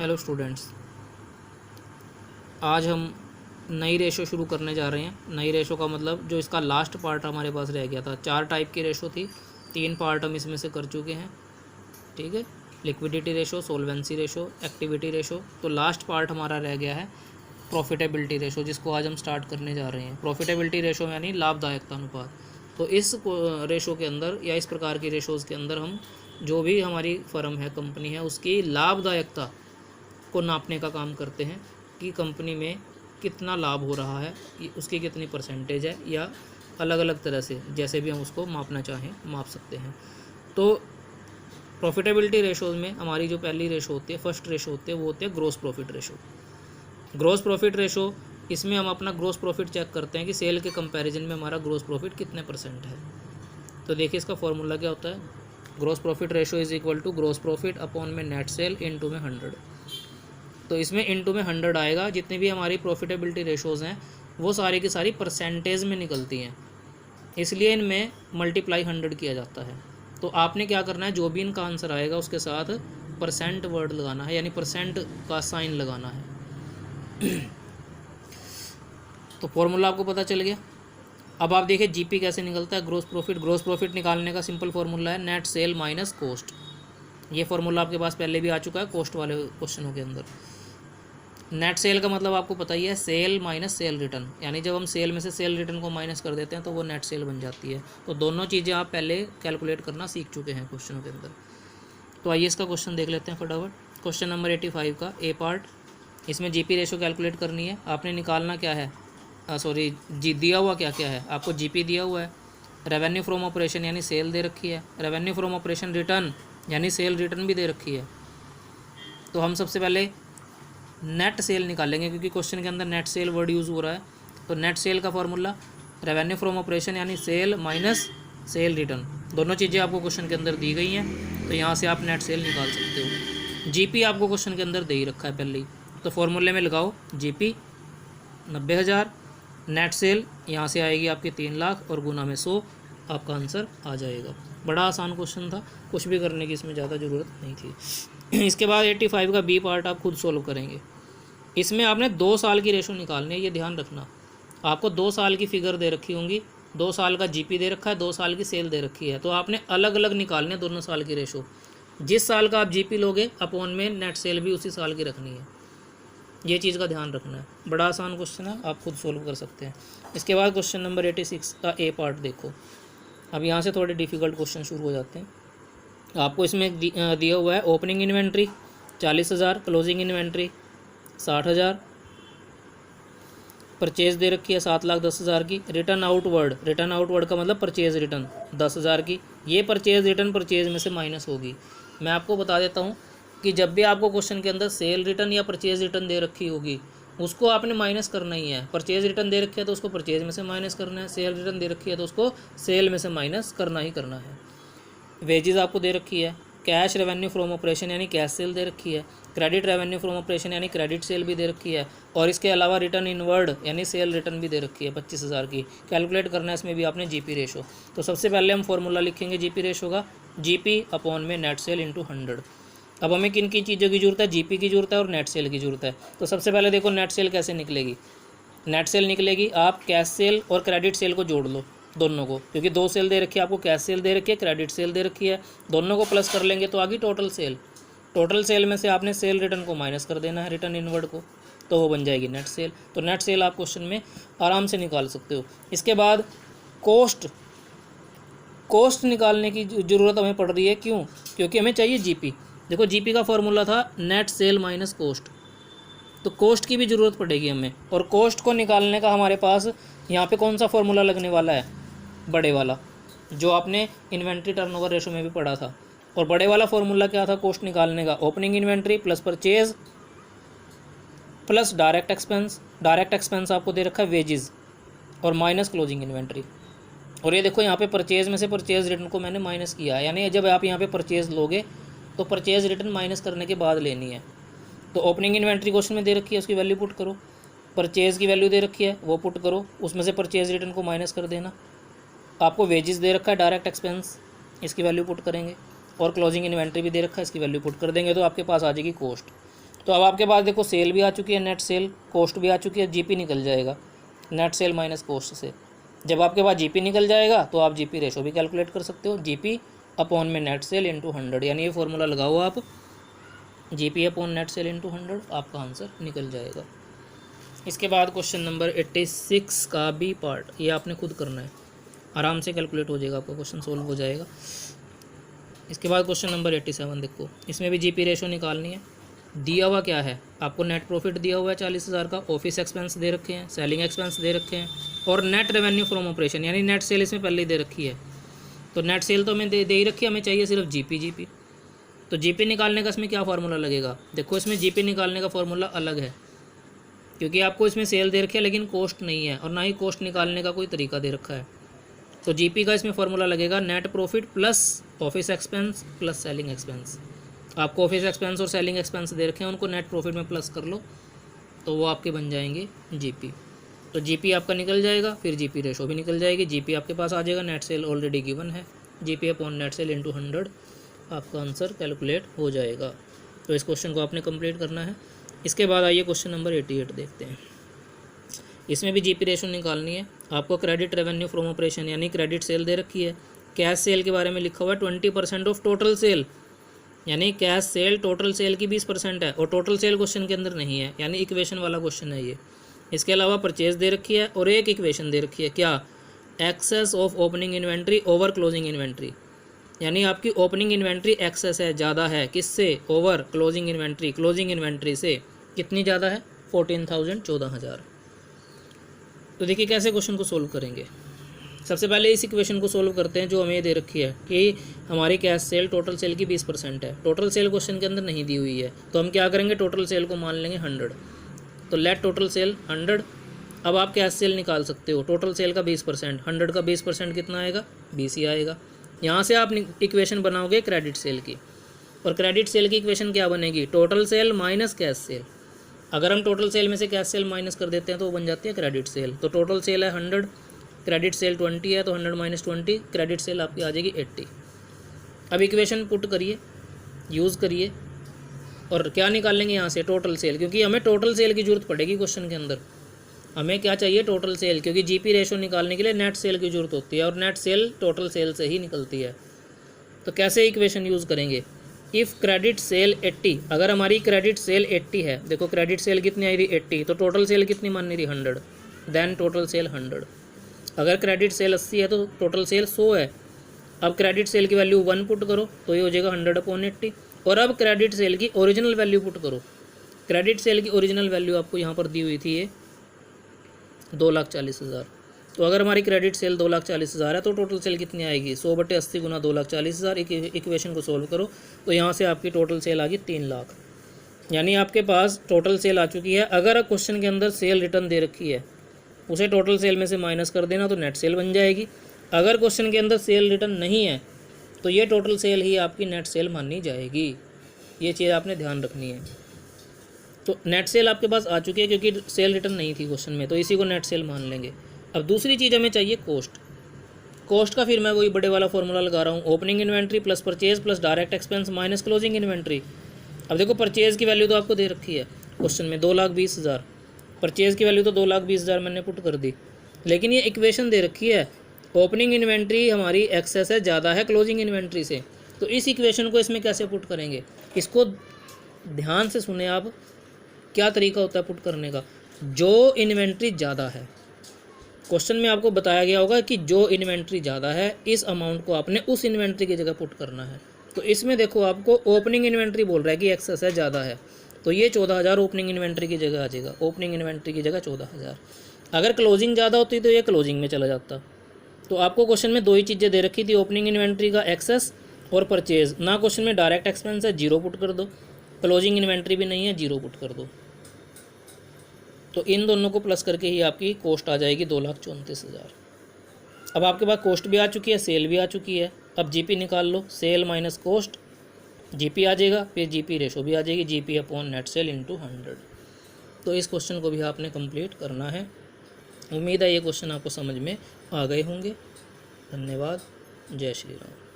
Hello students, आज हम नई रेशो शुरू करने जा रहे हैं। नई रेशो का मतलब जो इसका लास्ट पार्ट हमारे पास रह गया था। 4 टाइप की रेशो थी, 3 पार्ट हम इसमें से कर चुके हैं। ठीक है, liquidity ratio, solvency ratio, activity ratio. तो लास्ट पार्ट हमारा रह गया है प्रॉफिटेबिलिटी रेशो, जिसको आज हम स्टार्ट करने जा रहे हैं। प्रॉफिटेबिलिटी रेशो यानी लाभदायकता अनुपात। तो इस रेशो के अंदर या इस प्रकार की रेशोज़ के अंदर हम जो भी हमारी फर्म है, कंपनी है, उसकी लाभदायकता को नापने का काम करते हैं कि कंपनी में कितना लाभ हो रहा है, उसकी कितनी परसेंटेज है, या अलग अलग तरह से जैसे भी हम उसको मापना चाहें माप सकते हैं। तो प्रॉफिटेबिलिटी रेशोज़ में हमारी जो पहली रेशो होती है, फर्स्ट रेशो होती है, वो होती है gross profit ratio. Gross profit ratio, इसमें हम अपना ग्रॉस प्रॉफिट चेक करते हैं कि सेल के कंपैरिजन में हमारा ग्रॉस प्रॉफिट कितने परसेंट है। तो देखिए इसका फॉर्मूला क्या होता है। Gross profit ratio is equal to gross profit upon में नेट सेल इनटू में 100। तो इसमें इनटू में 100 आएगा। जितनी भी हमारी प्रॉफिटेबिलिटी रेशोज़ हैं वो सारी की सारी परसेंटेज में निकलती हैं, इसलिए इनमें मल्टीप्लाई 100 किया जाता है। तो आपने क्या करना है, जो भी इनका आंसर आएगा उसके साथ परसेंट वर्ड लगाना है, यानी परसेंट का साइन लगाना है। तो फॉर्मूला आपको पता चल गया। अब आप देखिए जीपी कैसे निकलता है, ग्रोस प्रॉफिट निकालने का सिंपल फार्मूला है नेट सेल माइनस कॉस्ट। ये फार्मूला आपके पास पहले भी आ चुका है कॉस्ट वाले क्वेश्चनों के अंदर। नेट सेल का मतलब आपको पता ही है, सेल माइनस सेल रिटर्न, यानी जब हम सेल में से सेल रिटर्न को माइनस कर देते हैं तो वो नेट सेल बन जाती है। तो दोनों चीज़ें आप पहले कैलकुलेट करना सीख चुके हैं क्वेश्चनों के अंदर। तो आइए इसका क्वेश्चन देख लेते हैं फटाफट। क्वेश्चन नंबर 85 का ए पार्ट, इसमें जीपी रेशो कैलकुलेट करनी है। आपने निकालना क्या है, सॉरी जी दिया हुआ क्या क्या है आपको, जीपी दिया हुआ है, रेवेन्यू फ्रॉम ऑपरेशन यानी सेल दे रखी है, रेवेन्यू फ्रॉम ऑपरेशन रिटर्न यानी सेल रिटर्न भी दे रखी है। तो हम सबसे पहले नेट सेल निकालेंगे, क्योंकि क्वेश्चन के अंदर नेट सेल वर्ड यूज़ हो रहा है। तो नेट सेल का फॉर्मूला रेवेन्यू फ्रॉम ऑपरेशन यानी सेल माइनस सेल रिटर्न। दोनों चीज़ें आपको क्वेश्चन के अंदर दी गई हैं, तो यहाँ से आप नेट सेल निकाल सकते हो। जीपी आपको क्वेश्चन के अंदर दे ही रखा है पहले ही, तो फॉर्मूले में लगाओ जीपी 90,000, नेट सेल यहाँ से आएगी आपकी 3 लाख और गुना में 100, आपका आंसर आ जाएगा। बड़ा आसान क्वेश्चन था, कुछ भी करने की इसमें ज़्यादा ज़रूरत नहीं थी। इसके बाद 85 का बी पार्ट आप खुद सोल्व करेंगे। इसमें आपने 2 साल की रेशो निकालनी है, ये ध्यान रखना। आपको 2 साल की फिगर दे रखी होंगी, 2 साल का जीपी दे रखा है, 2 साल की सेल दे रखी है। तो आपने अलग अलग निकालने दोनों साल की रेशो। जिस साल का आप जीपी लोगे अपॉन में नेट सेल भी उसी साल की रखनी है, ये चीज़ का ध्यान रखना है। बड़ा आसान क्वेश्चन है, आप खुद सोल्व कर सकते हैं। इसके बाद क्वेश्चन नंबर 86 का ए पार्ट देखो। अब यहाँ से थोड़े डिफ़िकल्ट क्वेश्चन शुरू हो जाते हैं। आपको इसमें दिया हुआ है opening inventory 40,000, closing inventory 60,000, purchase दे रखी है 7,10,000 की, रिटर्न आउटवर्ड का मतलब परचेज रिटर्न 10,000 की। ये परचेज रिटर्न परचेज में से माइनस होगी। मैं आपको बता देता हूँ कि जब भी आपको क्वेश्चन के अंदर सेल रिटर्न या परचेज रिटर्न दे रखी होगी, उसको आपने माइनस करना ही है। परचेज रिटर्न दे रखी है तो उसको परचेज में से माइनस करना है, सेल रिटर्न दे रखी है तो उसको सेल में से माइनस करना ही करना है। वेजेस आपको दे रखी है, कैश रेवेन्यू फ्रॉम ऑपरेशन यानी कैश सेल दे रखी है, क्रेडिट रेवेन्यू फ्रॉम ऑपरेशन यानी क्रेडिट सेल भी दे रखी है, और इसके अलावा रिटर्न इनवर्ड यानी सेल रिटर्न भी दे रखी है 25,000 की। कैलकुलेट करना है इसमें भी आपने जीपी रेशो। तो सबसे पहले हम फॉर्मूला लिखेंगे जीपी रेशो का, जीपी अपॉन में नेट सेल इंटू 100। अब हमें किन किन चीज़ों की ज़रूरत है, जीपी की ज़रूरत है और नेट सेल की ज़रूरत है। तो सबसे पहले देखो नेट सेल कैसे निकलेगी। नेट सेल निकलेगी, आप कैश सेल और क्रेडिट सेल को जोड़ लो दोनों को, क्योंकि 2 सेल दे रखी है आपको, कैश सेल दे रखी है, क्रेडिट सेल दे रखी है। दोनों को प्लस कर लेंगे तो आ गई टोटल सेल। टोटल सेल में से आपने सेल रिटर्न को माइनस कर देना है, रिटर्न इनवर्ड को, तो वो बन जाएगी नेट सेल। तो नेट सेल आप क्वेश्चन में आराम से निकाल सकते हो। इसके बाद कॉस्ट निकालने की ज़रूरत हमें पड़ रही है। क्यों? क्योंकि हमें चाहिए जीपी। देखो जीपी का फॉर्मूला था नेट सेल माइनस कॉस्ट, तो कॉस्ट की भी ज़रूरत पड़ेगी हमें। और कॉस्ट को निकालने का हमारे पास यहाँ पे कौन सा फॉर्मूला लगने वाला है, बड़े वाला, जो आपने इन्वेंट्री टर्नओवर रेशो में भी पढ़ा था। और बड़े वाला फॉर्मूला क्या था कॉस्ट निकालने का, opening inventory plus purchase plus direct expense. Direct expense आपको दे रखा है वेजेस, और माइनस क्लोजिंग इन्वेंट्री। और ये देखो यहाँ पे परचेज में से परचेज रिटर्न को मैंने माइनस किया है, यानी जब आप यहाँ पे परचेज लोगे तो परचेज रिटर्न माइनस करने के बाद लेनी है। तो ओपनिंग इन्वेंट्री क्वेश्चन में दे रखी है, उसकी वैल्यू पुट करो, परचेज़ की वैल्यू दे रखी है वो पुट करो, उसमें से परचेज रिटर्न को माइनस कर देना। आपको वेजेस दे रखा है, डायरेक्ट एक्सपेंस, इसकी वैल्यू पुट करेंगे, और क्लोजिंग इन्वेंट्री भी दे रखा है, इसकी वैल्यू पुट कर देंगे तो आपके पास आ जाएगी कॉस्ट। तो अब आपके पास देखो सेल भी आ चुकी है, नेट सेल, कोस्ट भी आ चुकी है, जीपी निकल जाएगा नेट सेल माइनस कोस्ट से। जब आपके पास जीपी निकल जाएगा तो आप जीपी रेशो भी कैलकुलेट कर सकते हो, जीपी अपॉन में नेट सेल इंटू 100, यानी ये फॉर्मूला लगाओ आप, GP upon net cell into 100, आपका आंसर निकल जाएगा। इसके बाद क्वेश्चन नंबर 86 का बी पार्ट, ये आपने खुद करना है, आराम से कैलकुलेट हो जाएगा, आपका क्वेश्चन सोल्व हो जाएगा। इसके बाद क्वेश्चन नंबर 87 देखो, इसमें भी जीपी रेशो निकालनी है। दिया हुआ क्या है आपको, नेट प्रॉफिट दिया हुआ है 40,000 का, ऑफिस एक्सपेंस दे रखे हैं, सेलिंग एक्सपेंस दे रखे हैं, और नेट रेवेन्यू फ्रॉम ऑपरेशन यानी नेट सेल इसमें पहले ही दे रखी है। तो नेट सेल तो हमें दे ही रखी है, हमें चाहिए सिर्फ जीपी। तो जीपी निकालने का इसमें क्या फार्मूला लगेगा, देखो इसमें जीपी निकालने का फार्मूला अलग है, क्योंकि आपको इसमें सेल दे रखी है लेकिन कोस्ट नहीं है, और ना ही कोस्ट निकालने का कोई तरीका दे रखा है। तो जीपी का इसमें फार्मूला लगेगा net profit plus office expense plus selling expense. आपको ऑफिस एक्सपेंस और सेलिंग एक्सपेंस दे रखे हैं, उनको नेट प्रॉफिट में प्लस कर लो तो वो आपके बन जाएंगे जीपी। तो जीपी आपका निकल जाएगा, फिर जीपी रेशो भी निकल जाएगी, जीपी आपके पास आ जाएगा, नेट सेल ऑलरेडी गिवन है, GP upon net cell into 100, आपका आंसर कैलकुलेट हो जाएगा। तो इस क्वेश्चन को आपने कंप्लीट करना है। इसके बाद आइए क्वेश्चन नंबर 88 देखते हैं। इसमें भी जीपी रेशो निकालनी है। आपको क्रेडिट रेवेन्यू फ्रॉम ऑपरेशन यानी क्रेडिट सेल दे रखी है, कैश सेल के बारे में लिखा हुआ है 20% ऑफ टोटल सेल, यानी कैश सेल टोटल सेल की 20% है, और टोटल सेल क्वेश्चन के अंदर नहीं है, यानी इक्वेशन वाला क्वेश्चन है ये। इसके अलावा परचेज दे रखी है और एक इक्वेशन दे रखी है, क्या, excess of opening inventory over closing inventory, यानी आपकी ओपनिंग इन्वेंट्री एक्सेस है, ज़्यादा है, किससे, over closing inventory, closing inventory से कितनी ज़्यादा है, 14,000 14,000। तो देखिए कैसे क्वेश्चन को सोल्व करेंगे। सबसे पहले इस इक्वेशन को सोल्व करते हैं जो हमें दे रखी है कि हमारी कैश सेल टोटल सेल की 20% है। टोटल सेल क्वेश्चन के अंदर नहीं दी हुई है, तो हम क्या करेंगे, टोटल सेल को मान लेंगे 100। तो लेट टोटल सेल 100। अब आप कैश सेल निकाल सकते हो, टोटल सेल का 20%, 100 का 20% कितना आएगा, 20 ही आएगा। यहाँ से आप इक्वेशन बनाओगे क्रेडिट सेल की, और क्रेडिट सेल की इक्वेशन क्या बनेगी, total sale minus cash cell. अगर हम टोटल सेल में से कैश सेल माइनस कर देते हैं तो वो बन जाती है क्रेडिट सेल। तो टोटल सेल है 100, क्रेडिट सेल 20 है, तो 100 माइनस 20, क्रेडिट सेल आपकी आ जाएगी 80। अब इक्वेशन पुट करिए, यूज़ करिए, और क्या निकालेंगे यहाँ से, टोटल सेल, क्योंकि हमें टोटल सेल की जरूरत पड़ेगी क्वेश्चन के अंदर। हमें क्या चाहिए, टोटल सेल, क्योंकि जीपी रेशो निकालने के लिए नेट सेल की जरूरत होती है, और नेट सेल टोटल सेल से ही निकलती है। तो कैसे इक्वेशन यूज़ करेंगे, इफ़ क्रेडिट सेल 80, अगर हमारी क्रेडिट सेल 80 है, देखो क्रेडिट सेल कितनी आई रही 80, तो टोटल सेल कितनी माननी रही 100, देन टोटल सेल 100। अगर क्रेडिट सेल 80 है तो टोटल सेल 100 है। अब क्रेडिट सेल की वैल्यू 1 पुट करो तो ये हो जाएगा 100/80, और अब क्रेडिट सेल की ओरिजिनल वैल्यू पुट करो। क्रेडिट सेल की ओरिजिनल वैल्यू आपको यहाँ पर दी हुई थी ये 2,40,000। तो अगर हमारी क्रेडिट सेल 2,40,000 है तो टोटल सेल कितनी आएगी, 100/80 गुना 2,40,000। इक्वेशन को सोल्व करो तो यहाँ से आपकी टोटल सेल आ गई 3 लाख, यानी आपके पास टोटल सेल आ चुकी है। अगर क्वेश्चन के अंदर सेल रिटर्न दे रखी है, उसे टोटल सेल में से माइनस कर देना तो नेट सेल बन जाएगी। अगर क्वेश्चन के अंदर सेल रिटर्न नहीं है तो ये टोटल सेल ही आपकी नेट सेल मानी जाएगी। ये चीज़ आपने ध्यान रखनी है। तो नेट सेल आपके पास आ चुकी है क्योंकि सेल रिटर्न नहीं थी क्वेश्चन में, तो इसी को नेट सेल मान लेंगे। अब दूसरी चीज़ हमें चाहिए कोस्ट। कोस्ट का फिर मैं वही बड़े वाला फॉर्मूला लगा रहा हूँ, opening inventory plus purchase plus direct expense minus closing inventory. अब देखो परचेज़ की वैल्यू तो आपको दे रखी है क्वेश्चन में 2,20,000, परचेज़ की वैल्यू तो 2,20,000 मैंने पुट कर दी, लेकिन ये इक्वेशन दे रखी है ओपनिंग इन्वेंट्री हमारी एक्सेस है, ज़्यादा है क्लोजिंग इन्वेंट्री से। तो इस इक्वेशन को इसमें कैसे पुट करेंगे, इसको ध्यान से सुने आप, क्या तरीका होता है पुट करने का। जो इन्वेंट्री ज़्यादा है, क्वेश्चन में आपको बताया गया होगा कि जो इन्वेंट्री ज़्यादा है इस अमाउंट को आपने उस इन्वेंट्री की जगह पुट करना है। तो इसमें देखो आपको ओपनिंग इन्वेंट्री बोल रहा है कि एक्सेस है, ज़्यादा है, तो ये 14,000 ओपनिंग इन्वेंट्री की जगह आ जाएगा, ओपनिंग इन्वेंट्री की जगह 14,000। अगर क्लोजिंग ज़्यादा होती तो ये क्लोजिंग में चला जाता। तो आपको क्वेश्चन में दो ही चीज़ें दे रखी थी, ओपनिंग इन्वेंट्री का एक्सेस और परचेज। ना क्वेश्चन में डायरेक्ट एक्सपेंस है, 0 पुट कर दो, क्लोजिंग इन्वेंट्री भी नहीं है, 0 पुट कर दो। तो इन दोनों को प्लस करके ही आपकी कॉस्ट आ जाएगी 2,34,000। अब आपके पास कॉस्ट भी आ चुकी है, सेल भी आ चुकी है। अब जीपी निकाल लो, सेल माइनस कॉस्ट, जीपी आ जाएगा, फिर जीपी रेशो भी आ जाएगी, GP upon net cell into 100। तो इस क्वेश्चन को भी आपने कंप्लीट करना है। उम्मीद है ये क्वेश्चन आपको समझ में आ गए होंगे। धन्यवाद। जय श्री राम।